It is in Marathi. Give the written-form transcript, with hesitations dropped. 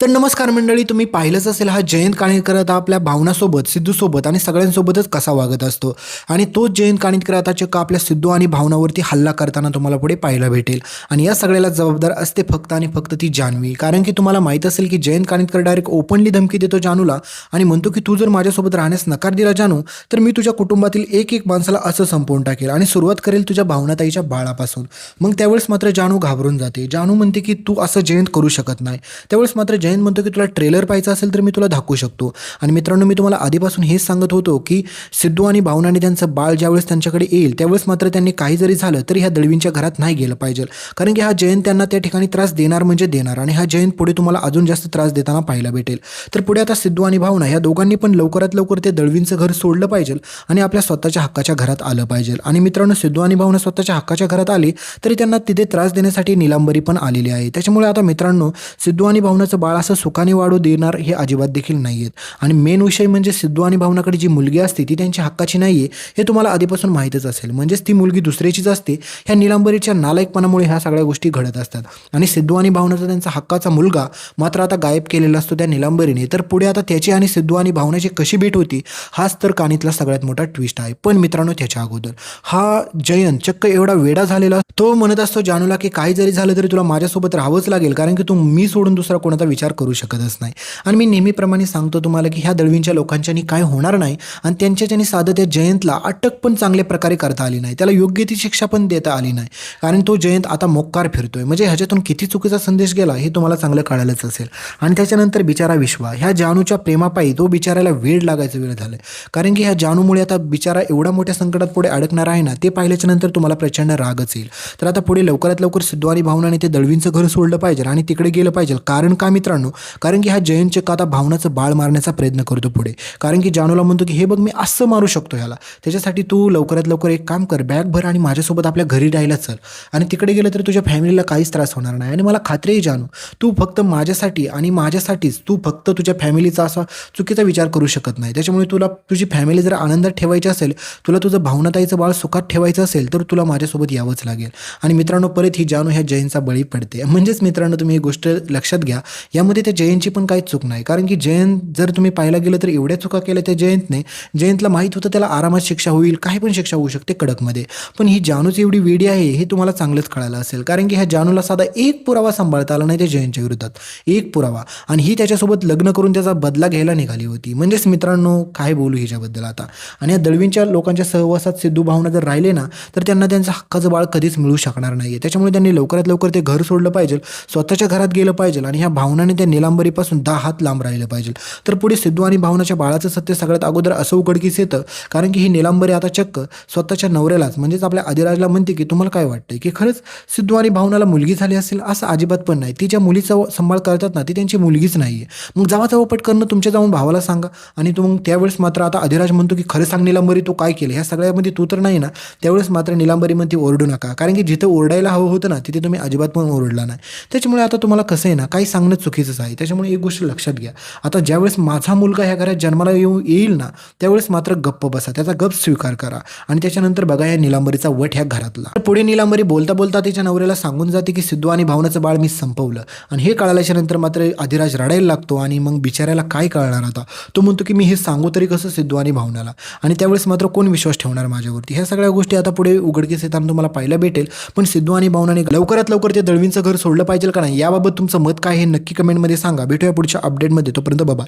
तर नमस्कार मंडळी, तुम्ही पाहिलंच असेल हा जयंत काणेकर आता आपल्या भावनासोबत, सिद्धूसोबत आणि सगळ्यांसोबतच कसा वागत असतो. आणि तोच जयंत काणेकर आता चक्क आपल्या सिद्धू आणि भावनावरती हल्ला करताना तुम्हाला पुढे पाहायला भेटेल. आणि या सगळ्याला जबाबदार असते फक्त आणि फक्त ती जान्हवी. कारण की तुम्हाला माहीत असेल की जयंत काणेकर डायरेक्ट ओपनली धमकी देतो जानूला आणि म्हणतो की तू जर माझ्यासोबत राहण्यास नकार दिला जानू, तर मी तुझ्या कुटुंबातील एक एक माणसाला असं संपवून टाकेल आणि सुरुवात करेल तुझ्या भावनाताईच्या बाळापासून. मग त्यावेळेस मात्र जानू घाबरून जाते. जानू म्हणते की तू असं जयंत करू शकत नाही. त्यावेळेस मात्र जयंत म्हणतो की तुला ट्रेलर पाहायचा असेल तर मी तुला दाखवू शकतो. आणि मित्रांनो, मी तुम्हाला आधीपासून हेच सांगत होतो की सिद्धू आणि भावनाने त्यांचं बाळ ज्यावेळेस त्यांच्याकडे येईल त्यावेळेस मात्र त्यांनी काही जरी झालं तरी ह्या दळवींच्या घरात नाही गेलं पाहिजे. कारण की हा जयंत त्यांना त्या ठिकाणी त्रास देणार म्हणजे देणार आणि हा जयंत पुढे तुम्हाला अजून जास्त त्रास देताना पाहायला भेटेल. तर पुढे आता सिद्धू आणि भावना ह्या दोघांनी पण लवकरात लवकर ते दळवींचं घर सोडलं पाहिजे आणि आपल्या स्वतःच्या हक्काच्या घरात आलं पाहिजे. आणि मित्रांनो, सिद्धू आणि भावना स्वतःच्या हक्काच्या घरात आली तरी त्यांना तिथे त्रास देण्यासाठी नीलांबरी पण आलेली आहे. त्याच्यामुळे आता मित्रांनो, सिद्धू आणि भावनाचं बाळ असं सुखाने वाढू देणार हे अजिबात देखील नाही आहेत. आणि मेन विषय म्हणजे सिद्धू आणि भावनाकडे जी मुलगी असते ती त्यांच्या हक्काची नाही आहे हे तुम्हाला आधीपासून माहीतच असेल. म्हणजेच ती मुलगी दुसऱ्याचीच असते. ह्या नीलांबरीच्या नालायकपणामुळे ह्या सगळ्या गोष्टी घडत असतात. आणि सिद्धू आणि भावनाचा त्यांचा हक्काचा मुलगा मात्र आता गायब केलेला असतो त्या नीलांबरीने. तर पुढे आता त्याची आणि सिद्धू आणि भावनाची कशी भेट होती हाच तर कानीतला सगळ्यात मोठा ट्विस्ट आहे. पण मित्रांनो, त्याच्या अगोदर हा जयंत चक्क एवढा वेडा झालेला, तो म्हणत असतो जानूला की काही जरी झालं तरी तुला माझ्यासोबत राहावंच लागेल, कारण की तू मी सोडून दुसरा कोणाचा विचार करू शकतच नाही. आणि मी नेहमीप्रमाणे सांगतो तुम्हाला की ह्या दळवींच्या लोकांच्यानी काय होणार नाही. आणि त्यांच्याच्यानी साधं त्या जयंतला अटक पण चांगल्या प्रकारे करता आली नाही, त्याला योग्य ती शिक्षा पण देता आली नाही. कारण तो जयंत आता मोक्कार फिरतोय. म्हणजे ह्याच्यातून किती चुकीचा संदेश गेला हे तुम्हाला चांगलं कळालंच असेल. आणि त्याच्यानंतर बिचारा विश्वा, ह्या जानूच्या प्रेमापायी तो बिचारायला वेळ लागायचं वेळ झालं. कारण की ह्या जानूमुळे आता बिचारा एवढा मोठ्या संकटात पुढे अडकणार आहे ना, ते पाहिल्याच्या नंतर तुम्हाला प्रचंड रागच येईल. तर आता पुढे लवकरात लवकर सिद्धू आणि भावनाने ते दळवींचं घर सोडलं पाहिजे आणि तिकडे गेलं पाहिजे. कारण का मित्रांनो, कारण की हा जयंत चक्क आता भावनाचं बाळ मारण्याचा प्रयत्न करतो पुढे. कारण की जानूला म्हणतो की हे बघ, मी असं मारू शकतो ह्याला, त्याच्यासाठी तू लवकरात लवकर एक काम कर, बॅग भर आणि माझ्यासोबत आपल्या घरी राहायला चल. आणि तिकडे गेलं तर तुझ्या फॅमिलीला काहीच त्रास होणार नाही. आणि मला खात्री आहे जानू, तू फक्त माझ्यासाठी आणि माझ्यासाठीच, तू फक्त तुझ्या फॅमिलीचा असा चुकीचा विचार करू शकत नाही. त्याच्यामुळे तुला तुझी फॅमिली जर आनंदात ठेवायची असेल, तुला तुझं भावनाताईचं बाळ सुखात ठेवायचं असेल तर तुला माझ्यासोबत यावंच लागेल. आणि मित्रांनो, परत ही जानू ह्या जयंतचा बळी पडते. म्हणजेच मित्रांनो, तुम्ही ही गोष्ट लक्षात घ्या, यामध्ये त्या जयंतची पण काहीच चूक नाही. कारण की जयंत, जर तुम्ही पाहायला गेलं तर एवढ्या चुका केल्या त्या जयंतने. जयंतला माहीत होतं त्याला आरामात शिक्षा होईल, काही पण शिक्षा होऊ शकते कडकमध्ये. पण ही जानूची एवढी वेडी आहे हे तुम्हाला चांगलंच कळालं असेल. कारण की ह्या जानूला साधा एक पुरावा सांभाळता आला नाही त्या जयंतच्या विरोधात, एक पुरावा. आणि ही त्याच्यासोबत लग्न करून त्याचा बदला घ्यायला निघाली होती. म्हणजेच मित्रांनो, काय बोलू हिच्याबद्दल आता. आणि या दळवींच्या लोकांच्या सहवासात सिद्धू भावना जर राहिले ना, तर त्यांना त्यांचं हक्काचं बाळ कधीच मिळू शकणार नाही. त्याच्यामुळे त्यांनी लवकरात लवकर ते घर सोडलं पाहिजे, स्वतःच्या घरात गेलं पाहिजे आणि ह्या भावनाने त्या निलांबरीपासून 10 हात लांब राहिलं पाहिजे. तर पुढे सिद्धू आणि भावनाच्या बाळाचं सत्य सगळ्यात अगोदर असं उघडकीस येतं. कारण की ही निलांबरी आता चक्क स्वतःच्या नवऱ्यालाच, म्हणजेच आपल्या अधिराजला म्हणते की तुम्हाला काय वाटतंय की खरंच सिद्धू आणि भावनाला मुलगी झाली असेल? असं अजिबात पण नाही. ती ज्या मुलीचा सांभाळ करतात ना, ती त्यांची मुलगीच नाही आहे. मग जावा पटकन तुमच्या जाऊन भावाला सांगा. आणि मग त्यावेळेस मात्र आता अधिराज म्हणतो की खरं सांग निलांबरी, तू काय केलं ह्या सगळ्यामध्ये, तू तर नाही ना? त्यावेळेस मात्र निलांबरी म्हणते ओरडू नका, कारण की जिथं ओरडायला हवं होतं ना तिथे तुम्ही अजिबात पण ओरडला नाही. त्याच्यामुळे आता तुम्हाला कसं आहे ना, काही सांगणं चुकीचंच आहे. त्याच्यामुळे एक गोष्ट लक्षात घ्या, आता ज्यावेळेस माझा मुलगा ह्या घरात जन्माला येईल ना, त्यावेळेस मात्र गप्प बसा, त्याचा गप स्वीकार करा. आणि त्याच्यानंतर बघा या निलांबरीचा वट ह्या घरातला. पुढे निलांबरी बोलता बोलता तिच्या नवऱ्याला सांगून जाते की सिद्धू आणि भावनाचं बाळ मी संपवलं. आणि हे कळाल्याच्या नंतर मात्र अधिराज रडायला लागतो. आणि मग बिचाऱ्याला काय कळणार आता, तो म्हणतो की मी हे सांगू तरी कसं सिद्धू आणि भावनाला. आणि त्यावेळेस मात्र कोण विश्वास ठेवणार माझ्यावरती. ह्या सगळ्या गोष्टी आता पुढे उघडकीस येताना तुम्हाला पाहायला भेटेल. पण सिद्धू आणि भावनाने लवकरात लवकर ते दळवींचं घर सोडलं पाहिजे का नाही, याबाबत तुमचं मत काय हे नक्की कमेंटमध्ये सांगा. भेटूया पुढच्या अपडेटमध्ये. तोपर्यंत बाबा.